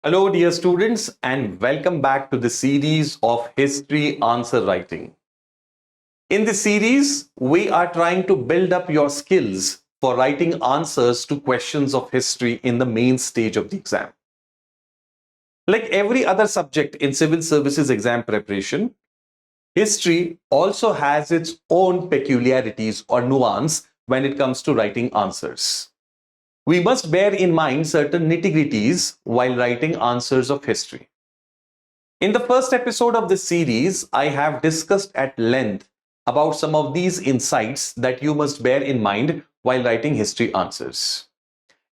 Hello, dear students, and welcome back to the series of history answer writing. In this series, we are trying to build up your skills for writing answers to questions of history in the main stage of the exam. Like every other subject in civil services exam preparation, history also has its own peculiarities or nuance when it comes to writing answers. We must bear in mind certain nitty-gritties while writing answers of history. In the first episode of this series, I have discussed at length about some of these insights that you must bear in mind while writing history answers.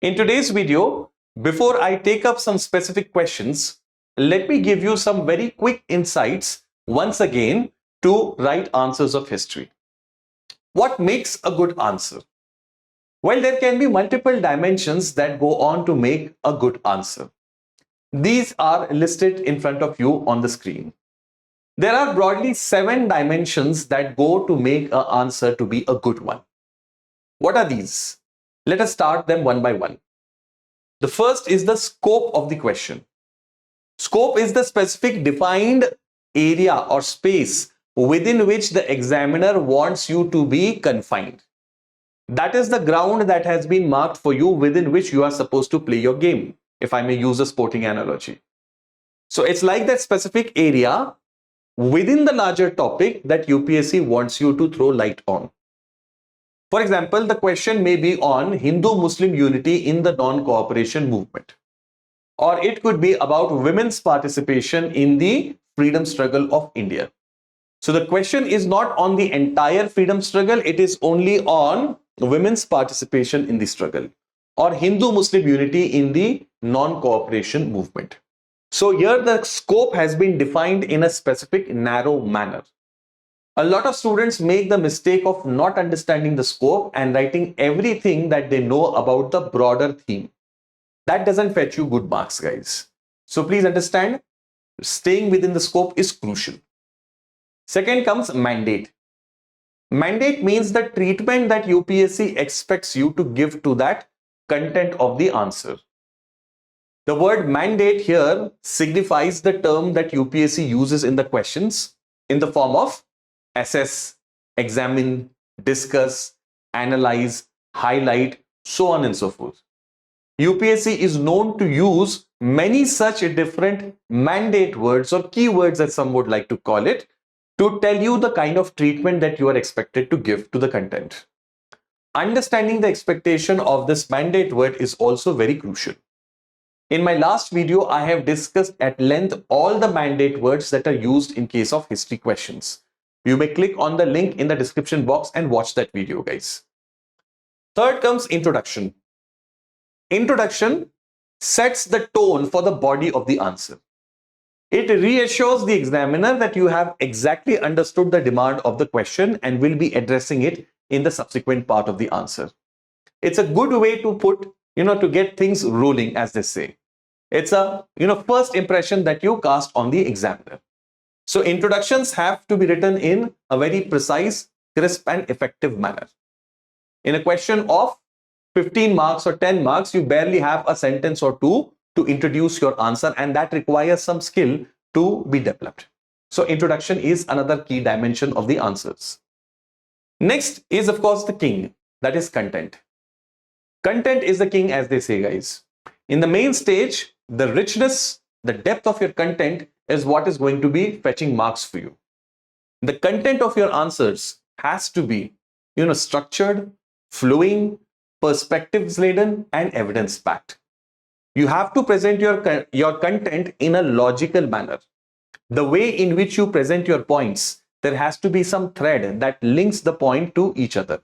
In today's video, before I take up some specific questions, let me give you some very quick insights once again to write answers of history. What makes a good answer? Well, there can be multiple dimensions that go on to make a good answer. These are listed in front of you on the screen. There are broadly 7 dimensions that go to make an answer to be a good one. What are these? Let us start them one by one. The first is the scope of the question. Scope is the specific defined area or space within which the examiner wants you to be confined. That is the ground that has been marked for you within which you are supposed to play your game, if I may use a sporting analogy. So it's like that specific area within the larger topic that UPSC wants you to throw light on. For example, the question may be on Hindu-Muslim unity in the non-cooperation movement. Or it could be about women's participation in the freedom struggle of India. So the question is not on the entire freedom struggle, it is only on women's participation in the struggle or Hindu-Muslim unity in the non-cooperation movement. So here the scope has been defined in a specific narrow manner. A lot of students make the mistake of not understanding the scope and writing everything that they know about the broader theme. That doesn't fetch you good marks, guys. So please understand, staying within the scope is crucial. Second comes mandate. Mandate means the treatment that UPSC expects you to give to that content of the answer. The word mandate here signifies the term that UPSC uses in the questions in the form of assess, examine, discuss, analyze, highlight, so on and so forth. UPSC is known to use many such different mandate words or keywords, as some would like to call it, to tell you the kind of treatment that you are expected to give to the content. Understanding the expectation of this mandate word is also very crucial. In my last video, I have discussed at length all the mandate words that are used in case of history questions. You may click on the link in the description box and watch that video, guys. Third comes introduction. Introduction sets the tone for the body of the answer. It reassures the examiner that you have exactly understood the demand of the question and will be addressing it in the subsequent part of the answer. It's a good way to put, to get things rolling, as they say. It's a, first impression that you cast on the examiner. So introductions have to be written in a very precise, crisp and effective manner. In a question of 15 marks or 10 marks, you barely have a sentence or two to introduce your answer, and that requires some skill to be developed. So introduction is another key dimension of the answers. Next is, of course, the king, that is content. Content is the king, as they say, guys. In the main stage, the richness, the depth of your content is what is going to be fetching marks for you. The content of your answers has to be, structured, flowing, perspectives laden and evidence packed. You have to present your content in a logical manner. The way in which you present your points, there has to be some thread that links the point to each other.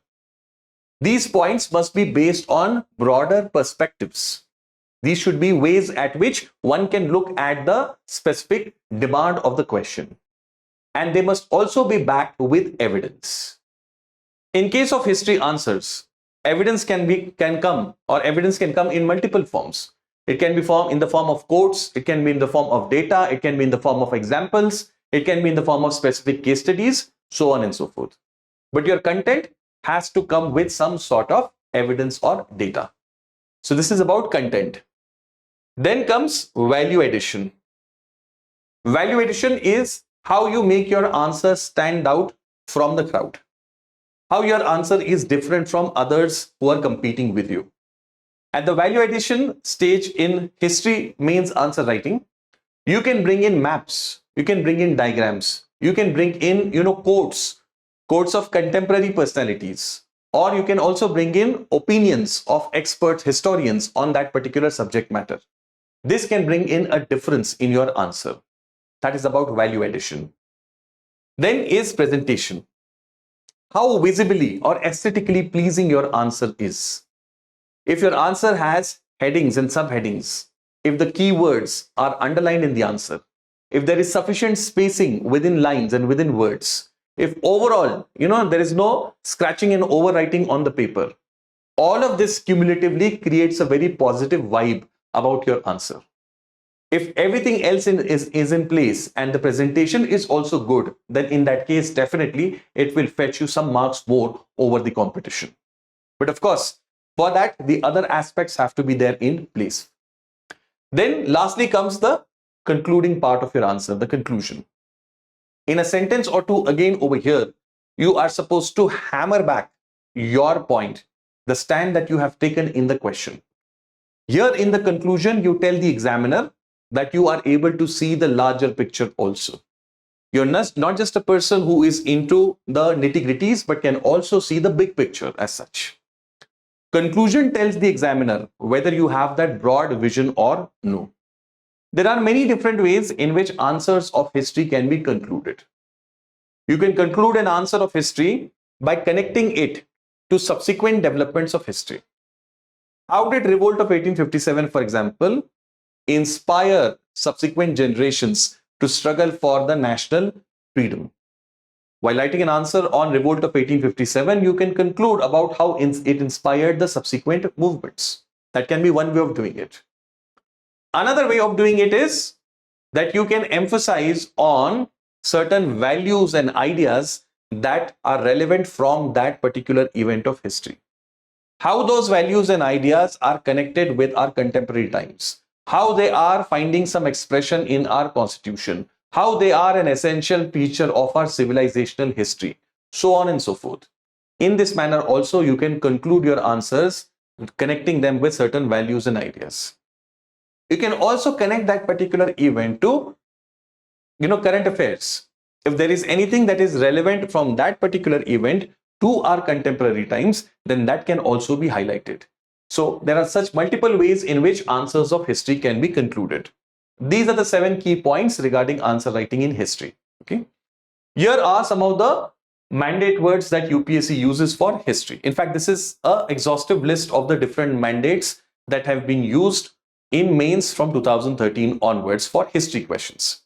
These points must be based on broader perspectives. These should be ways at which one can look at the specific demand of the question. And they must also be backed with evidence. In case of history answers, evidence can come in multiple forms. It can be in the form of quotes, it can be in the form of data, it can be in the form of examples, it can be in the form of specific case studies, so on and so forth. But your content has to come with some sort of evidence or data. So this is about content. Then comes value addition. Value addition is how you make your answer stand out from the crowd. How your answer is different from others who are competing with you. At the value addition stage in history means answer writing, you can bring in maps, you can bring in diagrams, you can bring in, quotes of contemporary personalities, or you can also bring in opinions of experts, historians on that particular subject matter. This can bring in a difference in your answer. That is about value addition. Then is presentation. How visibly or aesthetically pleasing your answer is. If your answer has headings and subheadings, if the keywords are underlined in the answer, if there is sufficient spacing within lines and within words, if overall, there is no scratching and overwriting on the paper, all of this cumulatively creates a very positive vibe about your answer. If everything else is in place and the presentation is also good, then in that case, definitely it will fetch you some marks more over the competition. But of course, for that, the other aspects have to be there in place. Then lastly comes the concluding part of your answer, the conclusion. In a sentence or two, again over here, you are supposed to hammer back your point, the stand that you have taken in the question. Here in the conclusion, you tell the examiner that you are able to see the larger picture also. You're not just a person who is into the nitty-gritties, but can also see the big picture as such. Conclusion tells the examiner whether you have that broad vision or no. There are many different ways in which answers of history can be concluded. You can conclude an answer of history by connecting it to subsequent developments of history. How did revolt of 1857, for example, inspire subsequent generations to struggle for the national freedom? While writing an answer on revolt of 1857, you can conclude about how it inspired the subsequent movements. That can be one way of doing it. Another way of doing it is that you can emphasize on certain values and ideas that are relevant from that particular event of history. How those values and ideas are connected with our contemporary times. How they are finding some expression in our constitution. How they are an essential feature of our civilizational history, so on and so forth. In this manner also, you can conclude your answers connecting them with certain values and ideas. You can also connect that particular event to, current affairs. If there is anything that is relevant from that particular event to our contemporary times, then that can also be highlighted. So there are such multiple ways in which answers of history can be concluded. These are the 7 key points regarding answer writing in history. Okay. Here are some of the mandate words that UPSC uses for history. In fact, this is an exhaustive list of the different mandates that have been used in mains from 2013 onwards for history questions.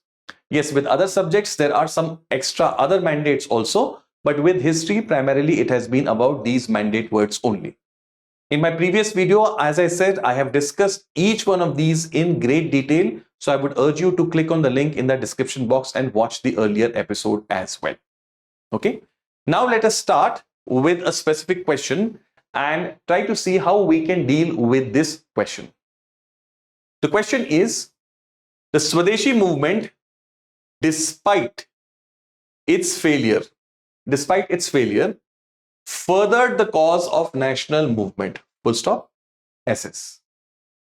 Yes, with other subjects, there are some extra other mandates also, but with history, primarily it has been about these mandate words only. In my previous video, as I said, I have discussed each one of these in great detail. So I would urge you to click on the link in the description box and watch the earlier episode as well. Okay. Now let us start with a specific question and try to see how we can deal with this question. The question is, the Swadeshi movement, despite its failure, furthered the cause of national movement. Full stop. SS.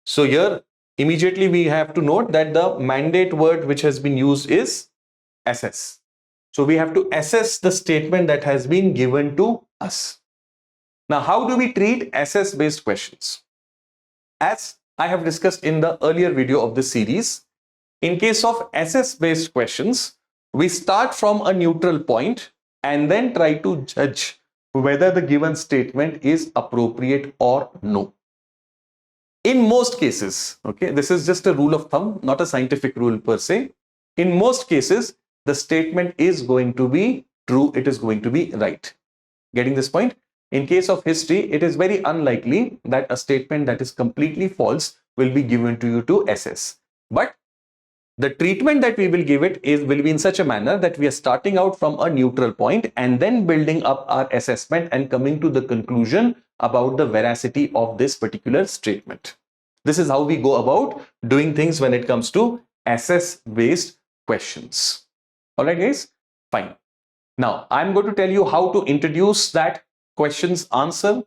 So here, immediately we have to note that the mandate word which has been used is SS. So we have to assess the statement that has been given to us. Now, how do we treat SS based questions? As I have discussed in the earlier video of this series, in case of SS based questions, we start from a neutral point and then try to judge whether the given statement is appropriate or no. In most cases, okay, this is just a rule of thumb, not a scientific rule per se. In most cases, the statement is going to be true, it is going to be right. Getting this point? In case of history, it is very unlikely that a statement that is completely false will be given to you to assess. But the treatment that we will give it will be in such a manner that we are starting out from a neutral point and then building up our assessment and coming to the conclusion about the veracity of this particular statement. This is how we go about doing things when it comes to SS-based questions. All right, guys? Fine. Now, I'm going to tell you how to introduce that question's answer,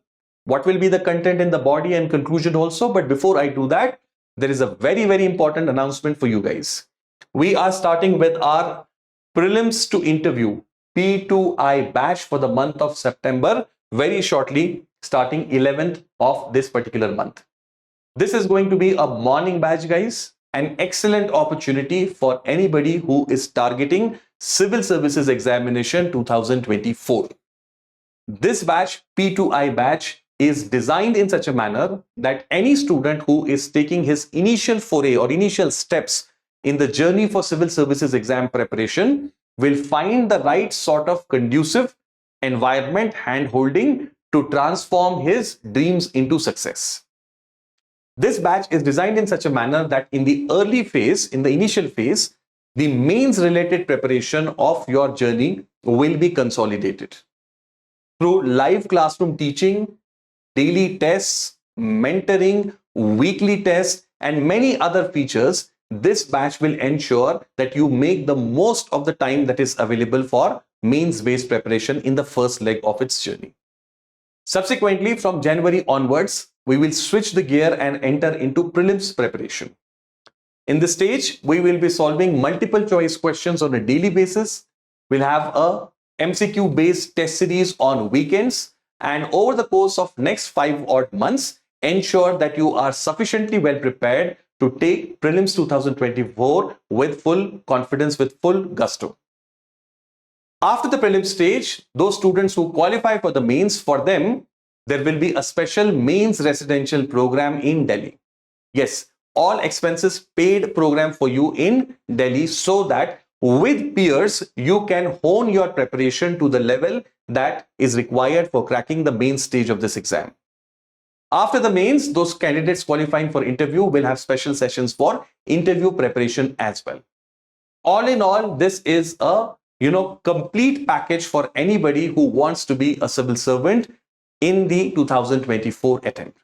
what will be the content in the body and conclusion also. But before I do that, there is a very, very important announcement for you guys. We are starting with our prelims to interview P2I batch for the month of September very shortly, starting 11th of this particular month. This is going to be a morning batch, guys, an excellent opportunity for anybody who is targeting Civil Services Examination 2024. This batch, P2I batch, is designed in such a manner that any student who is taking his initial foray or initial steps in the journey for Civil Services exam preparation will find the right sort of conducive environment hand-holding to transform his dreams into success. This batch is designed in such a manner that in the early phase, in the initial phase, the mains related preparation of your journey will be consolidated through live classroom teaching, daily tests, mentoring, weekly tests, and many other features. This batch will ensure that you make the most of the time that is available for mains-based preparation in the first leg of its journey. Subsequently, from January onwards, we will switch the gear and enter into prelims preparation. In this stage, we will be solving multiple choice questions on a daily basis. We'll have a MCQ based test series on weekends, and over the course of next 5 odd months, ensure that you are sufficiently well prepared to take prelims 2024 with full confidence, with full gusto. After the prelims stage, those students who qualify for the mains, for them, there will be a special mains residential program in Delhi. Yes, all expenses paid program for you in Delhi, so that with peers, you can hone your preparation to the level that is required for cracking the main stage of this exam. After the mains, those candidates qualifying for interview will have special sessions for interview preparation as well. All in all, this is a complete package for anybody who wants to be a civil servant in the 2024 attempt.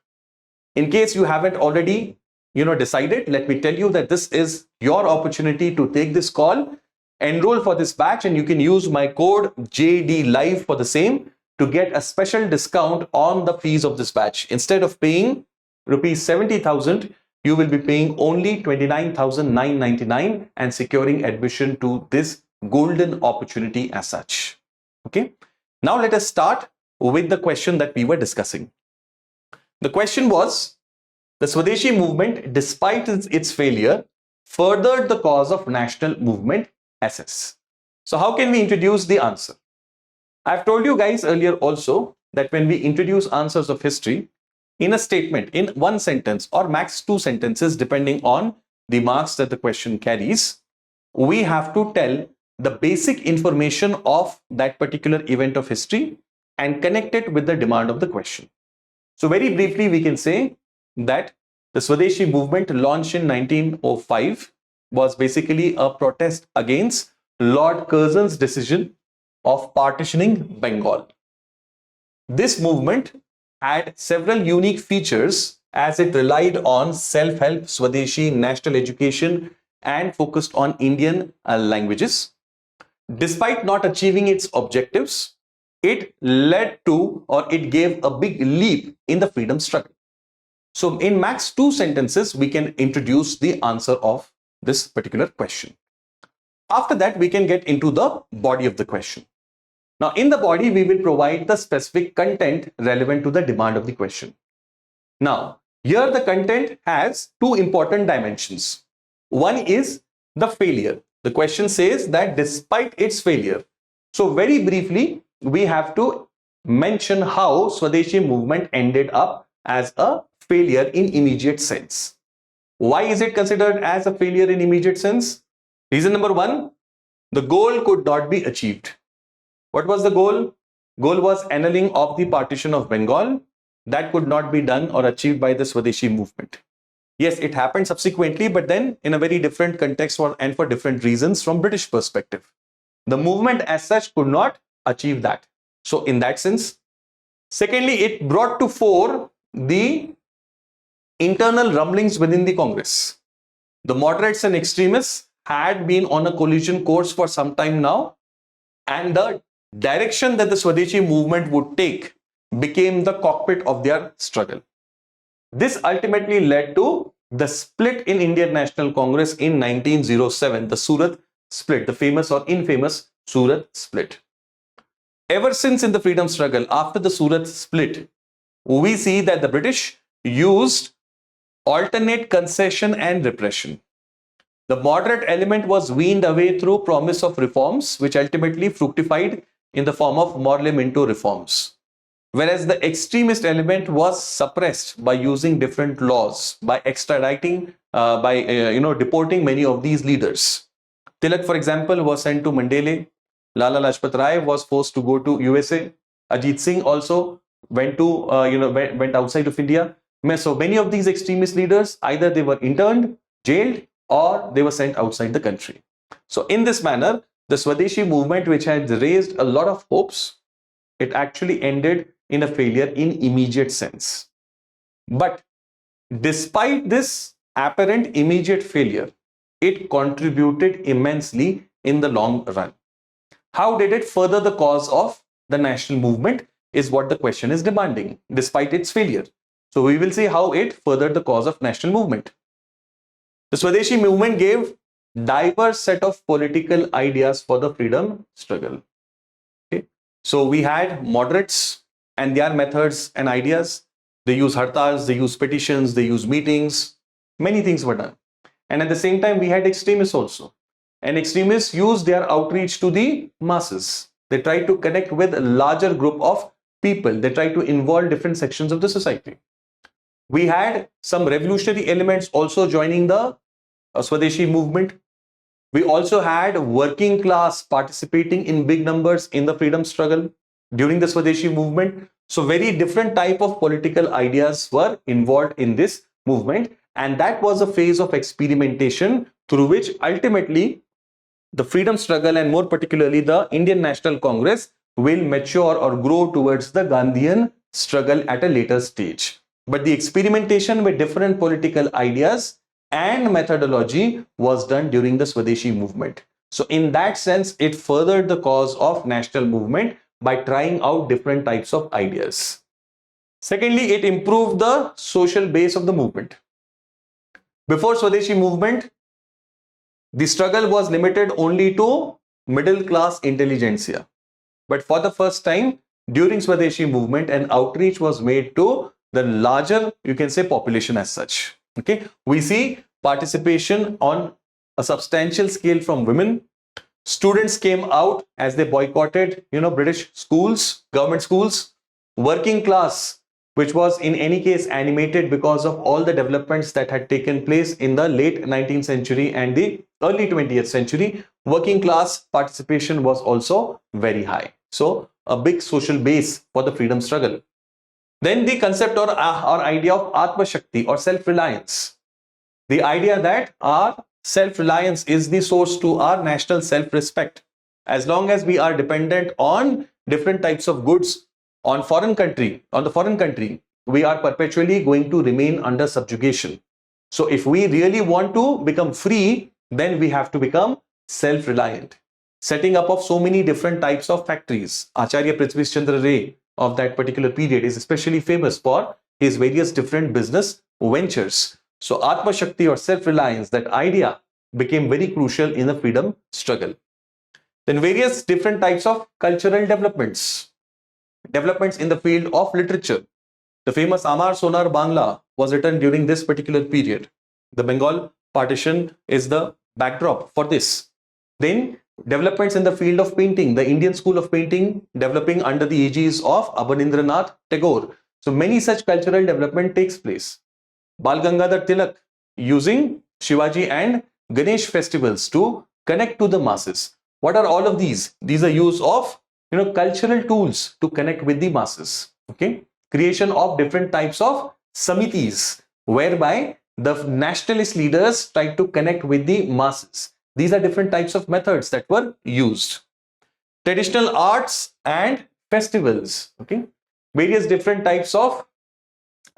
In case you haven't already decided, let me tell you that this is your opportunity to take this call, enroll for this batch, and you can use my code JDLive for the same to get a special discount on the fees of this batch. Instead of paying rupees 70,000, you will be paying only 29,999 and securing admission to this golden opportunity as such. Okay. Now let us start with the question that we were discussing. The question was, the Swadeshi movement, despite its failure, furthered the cause of national movement SS. So how can we introduce the answer? I've told you guys earlier also that when we introduce answers of history, in a statement, in one sentence or max 2 sentences, depending on the marks that the question carries, we have to tell the basic information of that particular event of history and connect it with the demand of the question. So very briefly, we can say that the Swadeshi movement, launched in 1905, was basically a protest against Lord Curzon's decision of partitioning Bengal. This movement had several unique features as it relied on self-help, Swadeshi, national education, and focused on Indian languages. Despite not achieving its objectives, it led to, or it gave a big leap in the freedom struggle. So in max 2 sentences, we can introduce the answer of this particular question. After that, we can get into the body of the question. Now, in the body, we will provide the specific content relevant to the demand of the question. Now, here the content has 2 important dimensions. One is the failure. The question says that despite its failure. So very briefly, we have to mention how Swadeshi movement ended up as a failure in immediate sense. Why is it considered as a failure in immediate sense? Reason number 1, the goal could not be achieved. What was the goal? Goal was annulling of the partition of Bengal. That could not be done or achieved by the Swadeshi movement. Yes, it happened subsequently, but then in a very different context and for different reasons from British perspective. The movement as such could not achieve that. So in that sense, secondly, it brought to fore the internal rumblings within the Congress. The moderates and extremists had been on a collision course for some time now, and the direction that the Swadeshi movement would take became the cockpit of their struggle. This ultimately led to the split in Indian National Congress in 1907, the Surat split, the famous or infamous Surat split. Ever since in the freedom struggle, after the Surat split, we see that the British used alternate concession and repression. The moderate element was weaned away through promise of reforms, which ultimately fructified in the form of Morley Minto reforms. Whereas the extremist element was suppressed by using different laws, by extraditing, deporting many of these leaders. Tilak, for example, was sent to Mandele. Lala Lajpat Rai was forced to go to USA. Ajit Singh also went to went outside of India. So many of these extremist leaders, either they were interned, jailed, or they were sent outside the country. So in this manner, the Swadeshi movement, which had raised a lot of hopes, it actually ended in a failure in immediate sense. But despite this apparent immediate failure, it contributed immensely in the long run. How did it further the cause of the national movement is what the question is demanding, despite its failure. So we will see how it furthered the cause of national movement. The Swadeshi movement gave diverse set of political ideas for the freedom struggle. Okay. So we had moderates and their methods and ideas. They use hartals, they use petitions, they use meetings. Many things were done. And at the same time, we had extremists also. And extremists used their outreach to the masses. They tried to connect with a larger group of people. They tried to involve different sections of the society. We had some revolutionary elements also joining the Swadeshi movement. We also had working class participating in big numbers in the freedom struggle during the Swadeshi movement. So very different type of political ideas were involved in this movement. And that was a phase of experimentation through which ultimately the freedom struggle and more particularly the Indian National Congress will mature or grow towards the Gandhian struggle at a later stage. But the experimentation with different political ideas and methodology was done during the Swadeshi movement. So in that sense, it furthered the cause of national movement by trying out different types of ideas. Secondly, it improved the social base of the movement. Before Swadeshi movement, the struggle was limited only to middle class intelligentsia. But for the first time, during Swadeshi movement, an outreach was made to the larger, you can say, population as such. Okay, we see participation on a substantial scale from women. Students came out as they boycotted, British schools, government schools. Working class, which was in any case animated because of all the developments that had taken place in the late 19th century and the early 20th century, working class participation was also very high. So a big social base for the freedom struggle. Then the concept or idea of Atma Shakti or self-reliance. The idea that our self-reliance is the source to our national self-respect. As long as we are dependent on different types of goods on the foreign country, we are perpetually going to remain under subjugation. So if we really want to become free, then we have to become self-reliant. Setting up of so many different types of factories. Acharya Prithvi Chandra Ray of that particular period is especially famous for his various different business ventures. So Atma Shakti or self-reliance, that idea became very crucial in the freedom struggle. Then various different types of cultural developments. Developments in the field of literature. The famous Amar Sonar Bangla was written during this particular period. The Bengal partition is the backdrop for this. Then developments in the field of painting, the Indian school of painting developing under the aegis of Abanindranath Tagore. So many such cultural development takes place. Bal Gangadhar Tilak using Shivaji and Ganesh festivals to connect to the masses. What are all of these? These are use of cultural tools to connect with the masses. Okay, creation of different types of samitis whereby the nationalist leaders try to connect with the masses. These are different types of methods that were used. Traditional arts and festivals. Okay, various different types of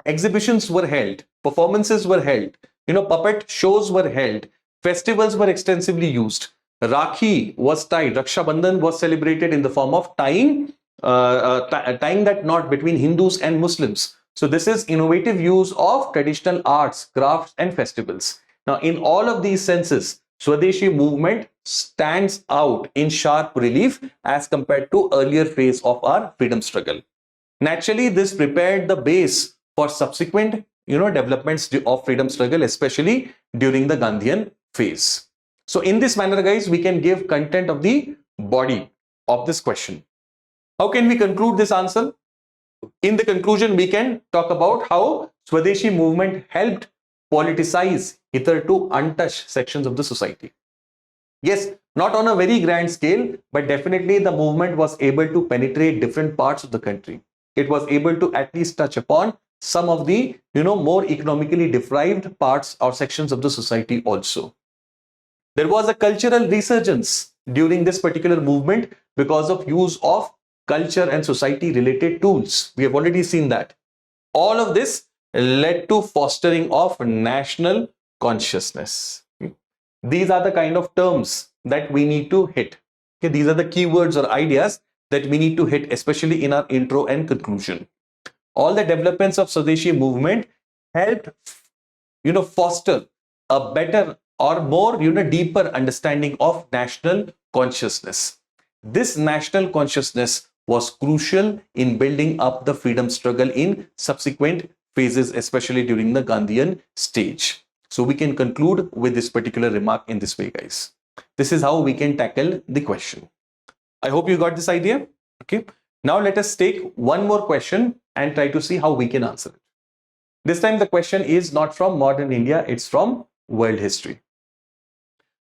exhibitions were held performances were held, puppet shows were held, festivals were extensively used. Rakhi was tied, Raksha Bandhan was celebrated in the form of tying that knot between Hindus and Muslims. So this is innovative use of traditional arts, crafts and festivals. Now in all of these senses, Swadeshi movement stands out in sharp relief as compared to earlier phase of our freedom struggle. Naturally, this prepared the base for subsequent developments of freedom struggle, especially during the Gandhian phase. So in this manner, guys, we can give content of the body of this question. How can we conclude this answer? In the conclusion, we can talk about how Swadeshi movement helped politicize hitherto untouched sections of the society. Yes, not on a very grand scale, but definitely the movement was able to penetrate different parts of the country. It was able to at least touch upon some of the more economically deprived parts or sections of the society also. There was a cultural resurgence during this particular movement because of use of culture and society related tools. We have already seen that. All of this led to fostering of national consciousness. These are the kind of terms that we need to hit. Okay, these are the keywords or ideas that we need to hit, especially in our intro and conclusion. All the developments of Swadeshi movement helped foster a better or more deeper understanding of national consciousness. This national consciousness was crucial in building up the freedom struggle in subsequent phases, especially during the Gandhian stage. So we can conclude with this particular remark in this way, guys. This is how we can tackle the question. I hope you got this idea. Okay. Now let us take one more question and try to see how we can answer it. This time the question is not from modern India, it's from world history.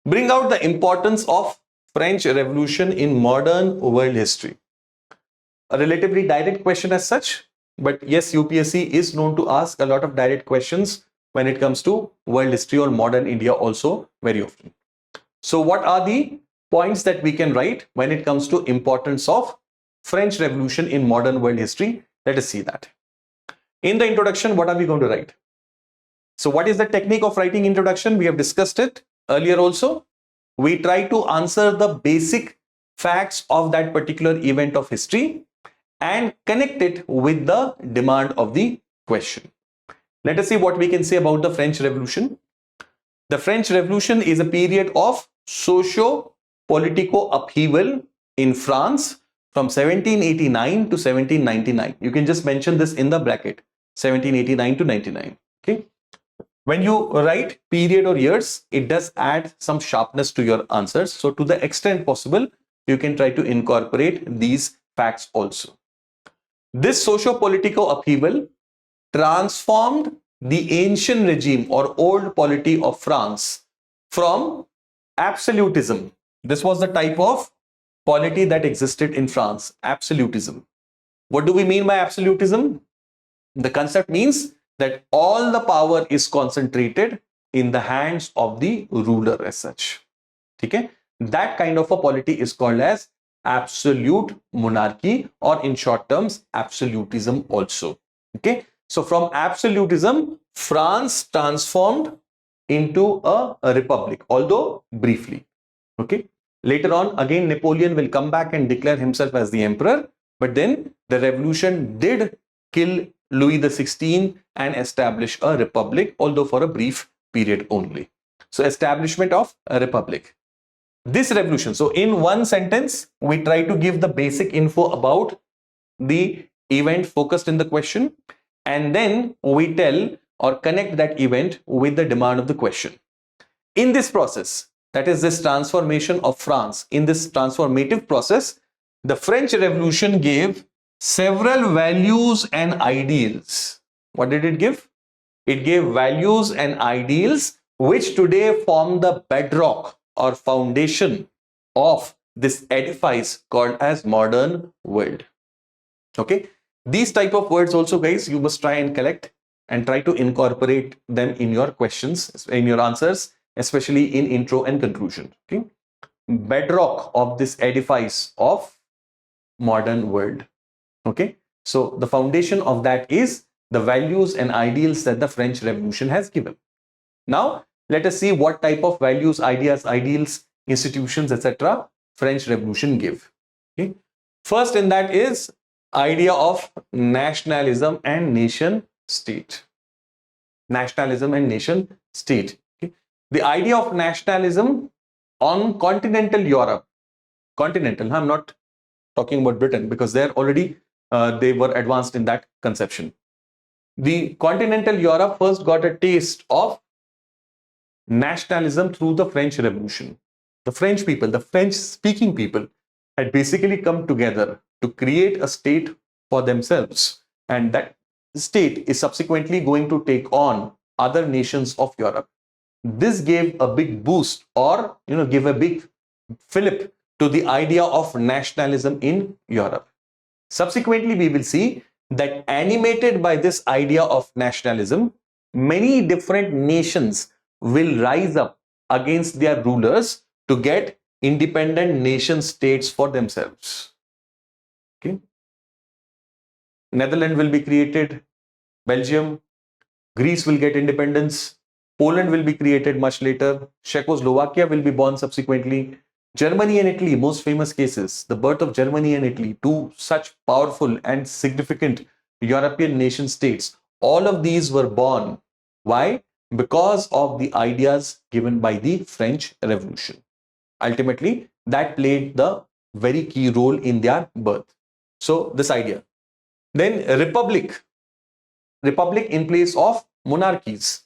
Bring out the importance of French Revolution in modern world history. A relatively direct question as such, but yes, UPSC is known to ask a lot of direct questions when it comes to world history or modern India also very often. So what are the points that we can write when it comes to importance of French Revolution in modern world history? Let us see that. In the introduction, what are we going to write? So what is the technique of writing introduction? We have discussed it earlier also. We try to answer the basic facts of that particular event of history and connect it with the demand of the question. Let us see what we can say about the French Revolution. The French Revolution is a period of socio-political upheaval in France from 1789 to 1799. You can just mention this in the bracket, 1789 to 99. Okay. When you write period or years, it does add some sharpness to your answers. So to the extent possible, you can try to incorporate these facts also. This socio-political upheaval transformed the ancient regime or old polity of France from absolutism. This was the type of polity that existed in France, absolutism. What do we mean by absolutism? The concept means that all the power is concentrated in the hands of the ruler as such. Okay? That kind of a polity is called as absolute monarchy, or in short terms, absolutism also. Okay? So from absolutism, France transformed into a republic, although briefly. Okay? Later on, again, Napoleon will come back and declare himself as the emperor, but then the revolution did kill Louis XVI and establish a republic, although for a brief period only. So establishment of a republic. This revolution, so in one sentence, we try to give the basic info about the event focused in the question, and then we tell or connect that event with the demand of the question. In this process, that is this transformation of France, in this transformative process, the French Revolution gave several values and ideals. What did it give? It gave values and ideals which today form the bedrock or foundation of this edifice called as modern world. Okay, these type of words also, guys, you must try and collect and try to incorporate them in your questions, in your answers, especially in intro and conclusion. Okay, bedrock of this edifice of modern world. Okay, so the foundation of that is the values and ideals that the French Revolution has given. Now, let us see what type of values, ideas, ideals, institutions, etc. French Revolution gave. Okay. First in that is idea of nationalism and nation state. Nationalism and nation state. Okay. The idea of nationalism on continental Europe, continental, I'm not talking about Britain because they're already, they were advanced in that conception. The continental Europe first got a taste of nationalism through the French Revolution. The French people, the French speaking people had basically come together to create a state for themselves, and that state is subsequently going to take on other nations of Europe. This gave a big boost, or gave a big fillip to the idea of nationalism in Europe. Subsequently, we will see that animated by this idea of nationalism, many different nations will rise up against their rulers to get independent nation states for themselves. Okay. Netherlands will be created, Belgium, Greece will get independence, Poland will be created much later, Czechoslovakia will be born subsequently, Germany and Italy, most famous cases, the birth of Germany and Italy, two such powerful and significant European nation states. All of these were born. Why? Because of the ideas given by the French Revolution. Ultimately, that played the very key role in their birth. So, this idea. Then republic in place of monarchies.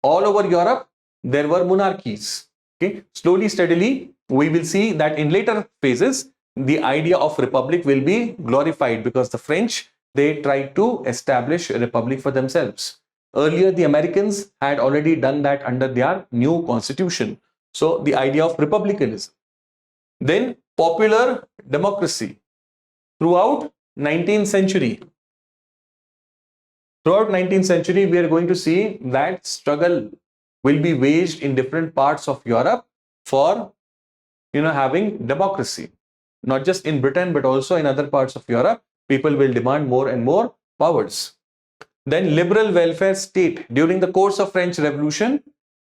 All over Europe, there were monarchies. Okay. Slowly, steadily, we will see that in later phases, the idea of republic will be glorified because the French, they tried to establish a republic for themselves. Earlier, the Americans had already done that under their new constitution. So, the idea of republicanism. Then, popular democracy. Throughout 19th century, we are going to see that struggle will be waged in different parts of Europe for, having democracy. Not just in Britain, but also in other parts of Europe, people will demand more and more powers. Then liberal welfare state. During the course of French Revolution,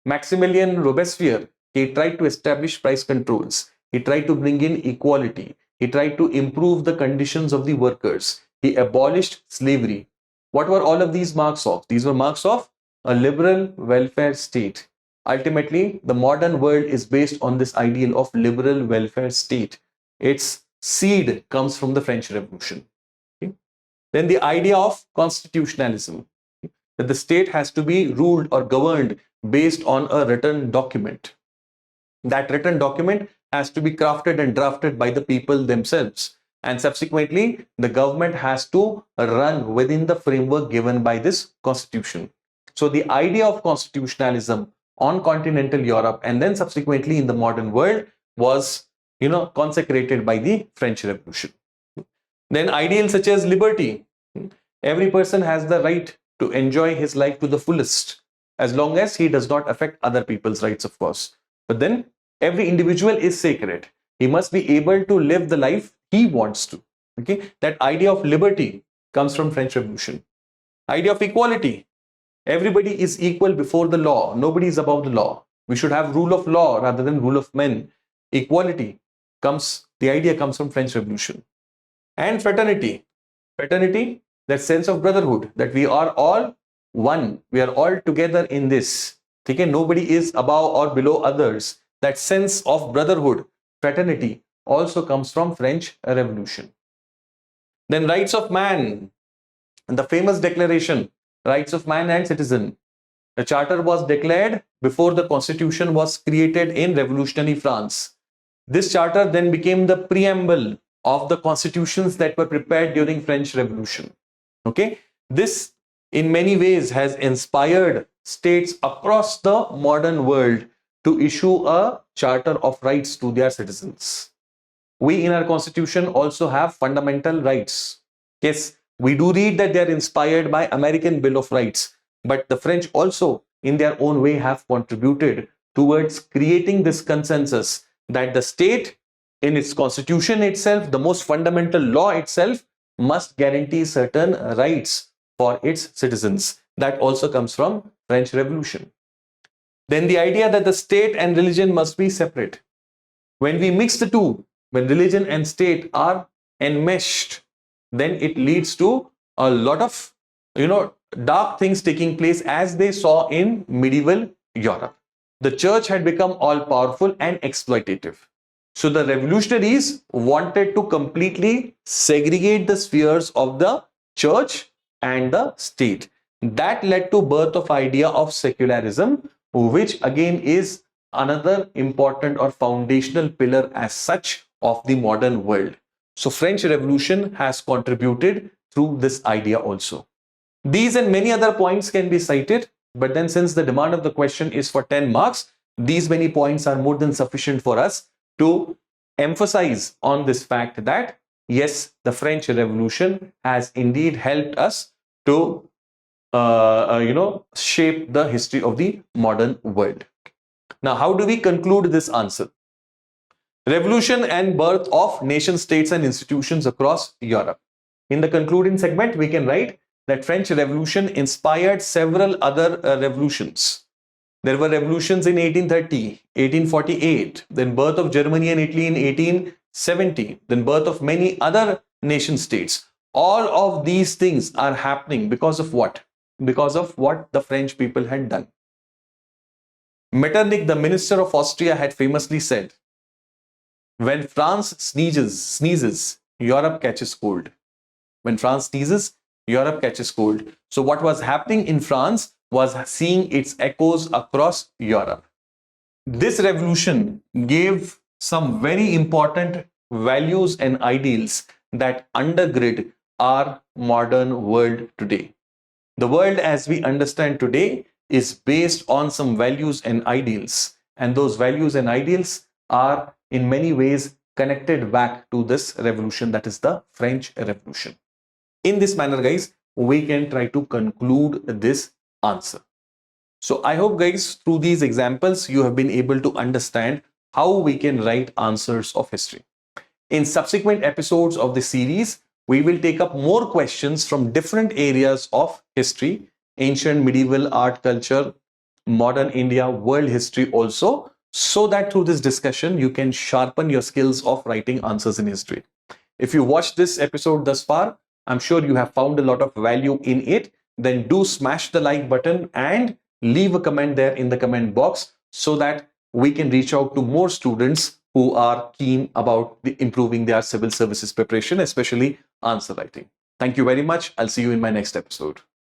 Maximilien Robespierre, he tried to establish price controls. He tried to bring in equality. He tried to improve the conditions of the workers. He abolished slavery. What were all of these marks of? These were marks of a liberal welfare state. Ultimately, the modern world is based on this ideal of liberal welfare state. Its seed comes from the French Revolution. Okay. Then the idea of constitutionalism, that the state has to be ruled or governed based on a written document. That written document has to be crafted and drafted by the people themselves. And subsequently, the government has to run within the framework given by this constitution. So the idea of constitutionalism on continental Europe and then subsequently in the modern world was, consecrated by the French Revolution. Then ideals such as liberty. Every person has the right to enjoy his life to the fullest, as long as he does not affect other people's rights, of course. But then every individual is sacred. He must be able to live the life he wants to. Okay, that idea of liberty comes from French Revolution. Idea of equality. Everybody is equal before the law. Nobody is above the law. We should have rule of law rather than rule of men. Equality comes, the idea comes from French Revolution. And fraternity. Fraternity, that sense of brotherhood, that we are all one. We are all together in this. Okay, nobody is above or below others. That sense of brotherhood, fraternity, also comes from French Revolution. Then rights of man, and the famous declaration, rights of man and citizen. The charter was declared before the constitution was created in revolutionary France. This charter then became the preamble of the constitutions that were prepared during French Revolution. Okay, this in many ways has inspired states across the modern world to issue a charter of rights to their citizens. We in our constitution also have fundamental rights. Yes, we do read that they are inspired by American Bill of Rights, but the French also in their own way have contributed towards creating this consensus that the state in its constitution itself, the most fundamental law itself, must guarantee certain rights for its citizens. That also comes from French Revolution. Then the idea that the state and religion must be separate. When we mix the two, when religion and state are enmeshed, then it leads to a lot of, dark things taking place, as they saw in medieval Europe. The church had become all powerful and exploitative. So the revolutionaries wanted to completely segregate the spheres of the church and the state. That led to birth of idea of secularism, which again is another important or foundational pillar as such of the modern world. So French Revolution has contributed through this idea also. These and many other points can be cited, but then since the demand of the question is for 10 marks, these many points are more than sufficient for us to emphasize on this fact that yes, the French Revolution has indeed helped us to shape the history of the modern world. Now, how do we conclude this answer? Revolution and birth of nation states and institutions across Europe. In the concluding segment, we can write that French Revolution inspired several other revolutions. There were revolutions in 1830, 1848, then birth of Germany and Italy in 1870, then birth of many other nation states. All of these things are happening because of what? Because of what the French people had done. Metternich, the minister of Austria, had famously said, when France sneezes, Europe catches cold. When France sneezes, Europe catches cold. So what was happening in France was seeing its echoes across Europe. This revolution gave some very important values and ideals that undergird our modern world today. The world as we understand today is based on some values and ideals, and those values and ideals are in many ways connected back to this revolution, that is the French Revolution. In this manner, guys, we can try to conclude this answer. So I hope, guys, through these examples, you have been able to understand how we can write answers of history. In subsequent episodes of this series, we will take up more questions from different areas of history, ancient, medieval, art, culture, modern India, world history also, so that through this discussion, you can sharpen your skills of writing answers in history. If you watched this episode thus far, I'm sure you have found a lot of value in it. Then do smash the like button and leave a comment there in the comment box so that we can reach out to more students who are keen about improving their civil services preparation, especially answer writing. Thank you very much. I'll see you in my next episode.